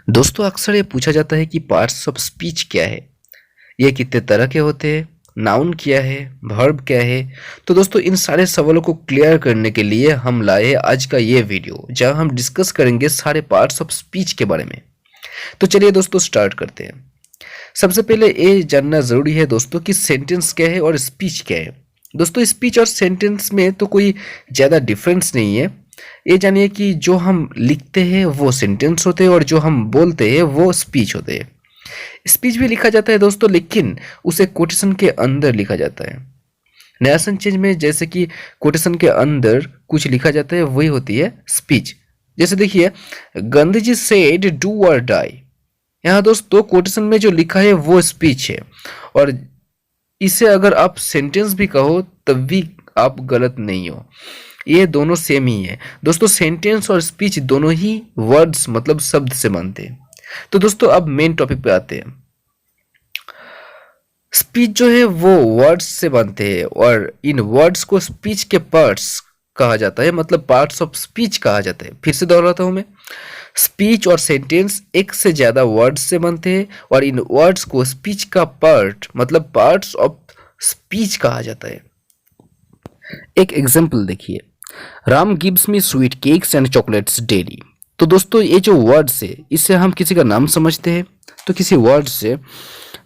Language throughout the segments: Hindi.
दोस्तों अक्सर ये पूछा जाता है कि पार्ट्स ऑफ स्पीच क्या है, ये कितने तरह के होते हैं, नाउन क्या है, वर्ब क्या है। तो दोस्तों इन सारे सवालों को क्लियर करने के लिए हम लाए हैं आज का ये वीडियो, जहां हम डिस्कस करेंगे सारे पार्ट्स ऑफ स्पीच के बारे में। तो चलिए दोस्तों स्टार्ट करते हैं। सबसे पहले ये जानना जरूरी है दोस्तों कि सेंटेंस क्या है और स्पीच क्या है। दोस्तों स्पीच और सेंटेंस में तो कोई ज़्यादा डिफरेंस नहीं है। ये जानिए कि जो हम लिखते हैं वो सेंटेंस होते हैं और जो हम बोलते हैं वो स्पीच होते हैं। स्पीच भी लिखा जाता है दोस्तों, लेकिन उसे कोटेशन के अंदर लिखा जाता है। नया सेंटेंस में जैसे कि कोटेशन के अंदर कुछ लिखा जाता है वही होती है स्पीच। जैसे देखिए, गांधी जी सेड डू और डाई। यहाँ दोस्तों कोटेशन में जो लिखा है वो स्पीच है, और इसे अगर आप सेंटेंस भी कहो तब भी आप गलत नहीं हो। ये दोनों सेम ही है दोस्तों। सेंटेंस और स्पीच दोनों ही वर्ड्स मतलब शब्द से बनते हैं। तो दोस्तों अब मेन टॉपिक पे आते हैं। स्पीच जो है वो वर्ड्स से बनते हैं, और इन वर्ड्स को स्पीच के पार्ट्स कहा जाता है, मतलब पार्ट्स ऑफ स्पीच कहा जाता है। फिर से दोहराता हूं मैं, स्पीच और सेंटेंस एक से ज्यादा वर्ड्स से बनते हैं, और इन वर्ड्स को स्पीच का पार्ट मतलब पार्ट्स ऑफ स्पीच कहा जाता है। एक एग्जांपल देखिए, Ram gives me sweet cakes and chocolates daily. तो दोस्तों ये जो वर्ड्स है, इससे हम किसी का नाम समझते हैं, तो किसी वर्ड से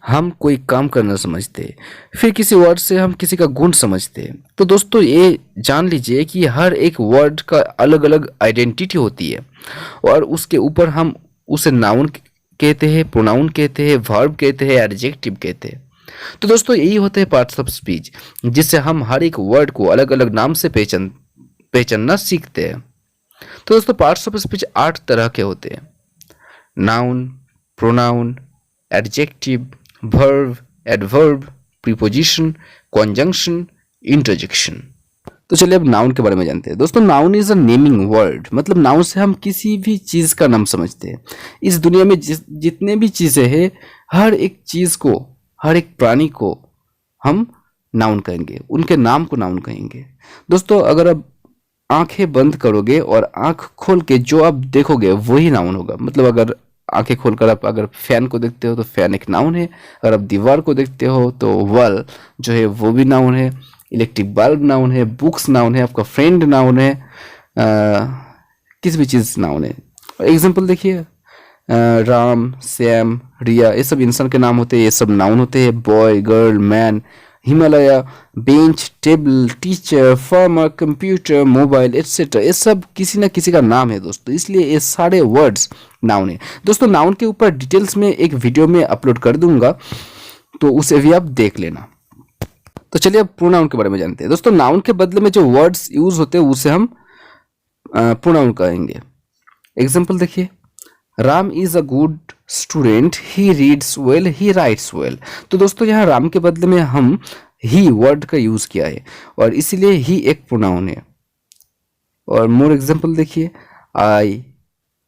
हम कोई काम करना समझते हैं, फिर किसी वर्ड से हम किसी का गुण समझते हैं। तो दोस्तों ये जान लीजिए कि हर एक वर्ड का अलग अलग आइडेंटिटी होती है, और उसके ऊपर हम उसे नाउन कहते हैं, प्रोनाउन कहते हैं, वर्ब कहते हैं, एडजेक्टिव कहते हैं। तो दोस्तों यही होते हैं पार्ट्स ऑफ स्पीच, जिससे हम हर एक वर्ड को अलग अलग नाम से पहचानना सीखते हैं। तो दोस्तों पार्ट्स ऑफ स्पीच 8 तरह के होते हैं: noun, pronoun, adjective, verb, adverb, preposition, conjunction, interjection. तो चलिए अब नाउन के बारे में जानते हैं। दोस्तों noun is a naming word, मतलब नाउन से हम किसी भी चीज का नाम समझते हैं। इस दुनिया में जितने भी चीजें हैं, हर एक चीज को, हर एक प्राणी को हम नाउन कहेंगे, उनके नाम को नाउन कहेंगे। दोस्तों अगर आप आंखें बंद करोगे और आंख खोल के जो आप देखोगे वही नाउन होगा। मतलब अगर आंखें खोलकर आप अगर फैन को देखते हो तो फैन एक नाउन है, अगर आप दीवार को देखते हो तो वॉल जो है वो भी नाउन है, इलेक्ट्रिक बल्ब नाउन है, बुक्स नाउन है, आपका फ्रेंड नाउन है, किसी भी चीज़ नाउन है। एग्जाम्पल देखिए, राम, श्याम, रिया, ये सब इंसान के नाम होते हैं, ये सब नाउन होते हैं। Boy, girl, man, Himalaya, bench, table, teacher, farmer, computer, mobile etcetera, ये सब किसी ना किसी का नाम है दोस्तों, इसलिए ये सारे वर्ड्स नाउन है। दोस्तों नाउन के ऊपर डिटेल्स में एक वीडियो में अपलोड कर दूंगा, तो उसे भी आप देख लेना। तो चलिए अब प्रोनाउन के बारे में जानते हैं। दोस्तों नाउन के बदले में जो वर्ड्स यूज होते हैं उसे हम प्रोनाउन कहेंगे। एग्जाम्पल देखिए, Ram is a good student, he reads well, he rights well. तो दोस्तों यहाँ राम के बदले में हम ही वर्ड का यूज किया है, और इसीलिए ही एक प्रोनाउन है। और मोर एग्जाम्पल देखिए, I,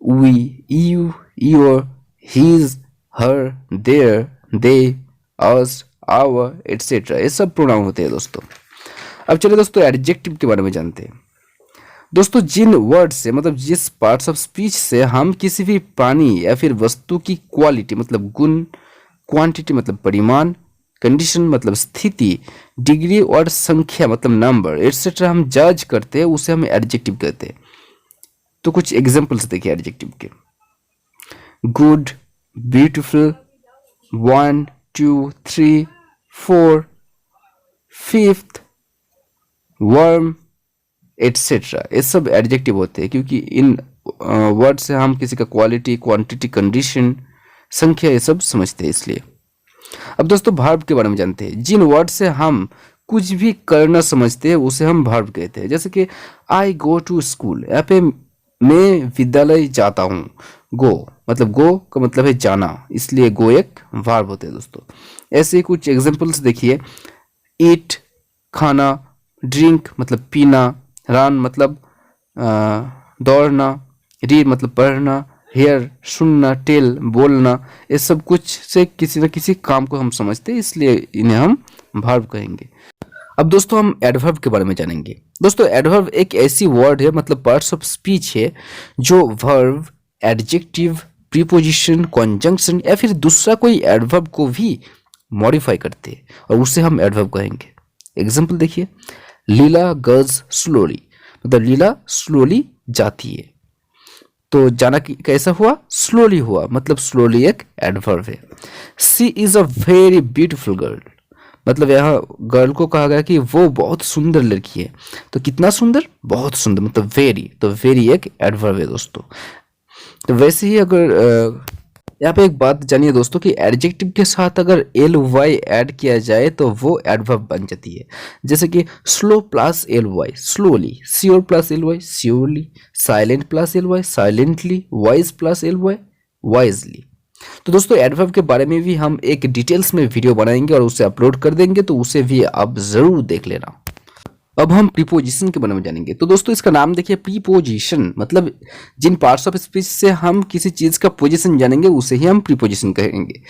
we, you, your, his, her, their, they, us, our etcetera, ये सब प्रोनाउन होते हैं दोस्तों। अब चलिए दोस्तों एडजेक्टिव के बारे में जानते हैं। दोस्तों जिन वर्ड से मतलब जिस पार्ट्स ऑफ स्पीच से हम किसी भी प्राणी या फिर वस्तु की क्वालिटी मतलब गुण, क्वांटिटी मतलब परिमाण, कंडीशन मतलब स्थिति, डिग्री और संख्या मतलब नंबर एटसेट्रा हम जज करते हैं, उसे हम एडजेक्टिव कहते हैं। तो कुछ एग्जांपल्स देखिए एडजेक्टिव के: good, beautiful, 1, 2, 3, 4, 5th, worm etcetera, ये सब एडजेक्टिव होते हैं, क्योंकि इन वर्ड से हम किसी का क्वालिटी, क्वांटिटी, कंडीशन, संख्या ये सब समझते हैं, इसलिए। अब दोस्तों वर्ब के बारे में जानते हैं। जिन वर्ड से हम कुछ भी करना समझते हैं उसे हम वर्ब कहते हैं। जैसे कि आई गो टू स्कूल, यहाँ पे मैं विद्यालय जाता हूँ। गो मतलब गो का मतलब है जाना, इसलिए गो एक वर्ब होते हैं दोस्तों। ऐसे कुछ एग्जांपल्स देखिए, ईट खाना, ड्रिंक मतलब पीना, रन मतलब दौड़ना, रीड मतलब पढ़ना, हेयर सुनना, टेल बोलना, ये सब कुछ से किसी न किसी काम को हम समझते हैं, इसलिए इन्हें हम वर्ब कहेंगे। अब दोस्तों हम एडवर्ब के बारे में जानेंगे। दोस्तों एडवर्ब एक ऐसी वर्ड है मतलब पार्ट्स ऑफ स्पीच है जो वर्ब, एडजेक्टिव, प्रीपोजिशन, कॉन्जंक्शन या फिर दूसरा कोई एडवर्ब को भी मॉडिफाई करते हैं और उसे हम एडवर्ब कहेंगे। एग्जाम्पल देखिए, लीला गोज स्लोली, मतलब लीला स्लोली जाती है। तो जाना कैसा हुआ? स्लोली हुआ, मतलब स्लोली एक एडवर्ब है। She is a very beautiful girl, मतलब यहाँ गर्ल को कहा गया कि वो बहुत सुंदर लड़की है। तो कितना सुंदर? बहुत सुंदर, मतलब वेरी, तो वेरी एक एडवर्ब है दोस्तों। तो वैसे ही अगर यहाँ पे एक बात जानिए दोस्तों कि एडजेक्टिव के साथ अगर एल वाई ऐड किया जाए तो वो एडवर्ब बन जाती है। जैसे कि slow plus L Y slowly, sure plus L Y surely, silent plus L Y silently, wise plus L Y wisely. तो दोस्तों एडवर्ब के बारे में भी हम एक डिटेल्स में वीडियो बनाएंगे और उसे अपलोड कर देंगे, तो उसे भी आप जरूर देख लेना। अब हम प्रीपोजिशन के बारे में जानेंगे। तो दोस्तों इसका नाम देखिए, प्रीपोजिशन, मतलब जिन पार्ट्स ऑफ स्पीच से हम किसी चीज का पोजीशन जानेंगे उसे ही हम प्रीपोजिशन कहेंगे,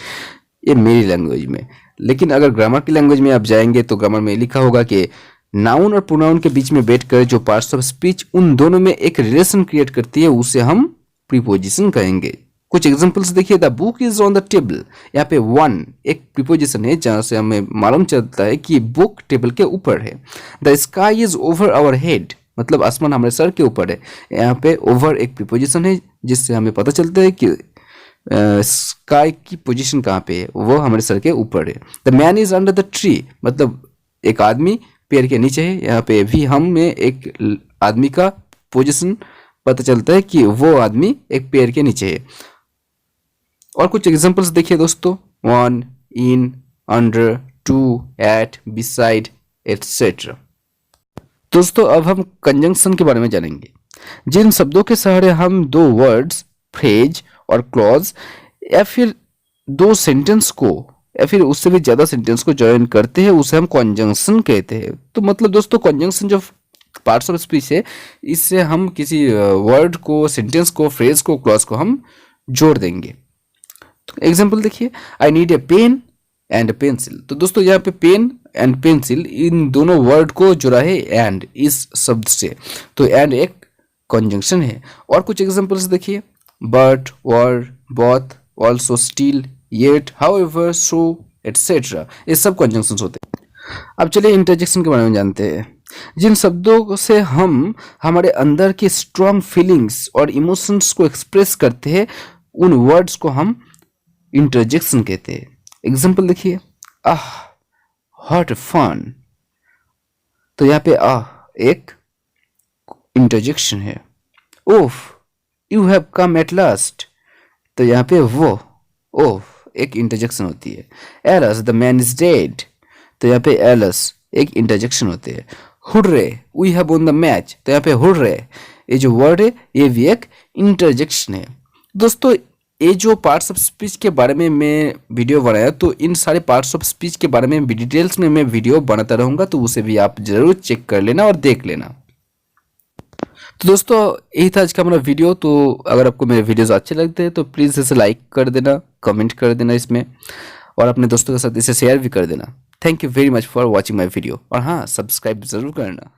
ये मेरी लैंग्वेज में। लेकिन अगर ग्रामर की लैंग्वेज में आप जाएंगे तो ग्रामर में लिखा होगा कि नाउन और प्रोनाउन के बीच में बैठकर जो पार्ट्स ऑफ स्पीच उन दोनों में एक रिलेशन क्रिएट करती है उसे हम प्रीपोजिशन कहेंगे। कुछ एग्जांपल्स देखिए, the book is on the table, यहाँ पे वन एक प्रीपोजिशन है जहां से हमें मालूम चलता है कि बुक टेबल के ऊपर है। The sky is over our head, मतलब आसमान हमारे सर के ऊपर है, यहाँ पे ओवर एक प्रीपोजिशन है जिससे हमें पता चलता है कि स्काई की पोजीशन कहाँ पे है, वो हमारे सर के ऊपर है। The man is under the tree, मतलब एक आदमी पेड़ के नीचे है, यहाँ पे भी हमें एक आदमी का पोजीशन पता चलता है कि वो आदमी एक पेड़ के नीचे है। और कुछ एग्जांपल्स देखिए दोस्तों, on, in, under, to, at, beside, etcetera. दोस्तों अब हम कंजंक्शन के बारे में जानेंगे। जिन शब्दों के सहारे हम दो वर्ड्स, फ्रेज और क्लॉज या फिर दो सेंटेंस को या फिर उससे भी ज्यादा सेंटेंस को ज्वाइन करते हैं उसे हम कंजंक्शन कहते हैं। तो मतलब दोस्तों कंजंक्शन जो पार्ट्स ऑफ स्पीच है, इससे हम किसी वर्ड को, सेंटेंस को, फ्रेज को, क्लॉज को हम जोड़ देंगे। एग्जाम्पल देखिए, I need a pen and pencil. तो दोस्तों यहाँ पे पेन एंड पेंसिल इन दोनों वर्ड को जुड़ा है एंड इस शब्द से, तो एंड एक कंजंक्शन है। और कुछ एग्जांपल्स देखिए, but, were, both, also, still, yet, however, so, etcetera, ये सब कंजंक्शंस होते हैं। अब चलिए इंटरजेक्शन के बारे में जानते हैं। जिन शब्दों से हम हमारे अंदर की स्ट्रॉन्ग फीलिंग्स और इमोशंस को एक्सप्रेस करते हैं उन वर्ड्स को हम इंटरजेक्शन कहते हैं। एग्जाम्पल देखिए, आह व्हाट फन, तो यहाँ पे आह एक इंटरजेक्शन है। Oh you have come at last, तो यहाँ पे वो ओफ एक इंटरजेक्शन होती है। Alas the man is dead, तो यहाँ पे एलस एक इंटरजेक्शन होती है। Hurray we have won the match, तो यहाँ पे हुर्रे ये जो वर्ड है ये भी एक इंटरजेक्शन है। दोस्तों ये जो पार्ट्स ऑफ स्पीच के बारे में मैं वीडियो बनाया, तो इन सारे पार्ट्स ऑफ स्पीच के बारे में डिटेल्स में मैं वीडियो बनाता रहूँगा, तो उसे भी आप जरूर चेक कर लेना और देख लेना। तो दोस्तों यही था आज का हमारा वीडियो। तो अगर आपको मेरे वीडियोस अच्छे लगते हैं तो प्लीज़ इसे लाइक कर देना, कमेंट कर देना इसमें, और अपने दोस्तों के साथ इसे शेयर भी कर देना। Thank you very much for watching my video, और हाँ सब्सक्राइब ज़रूर करना।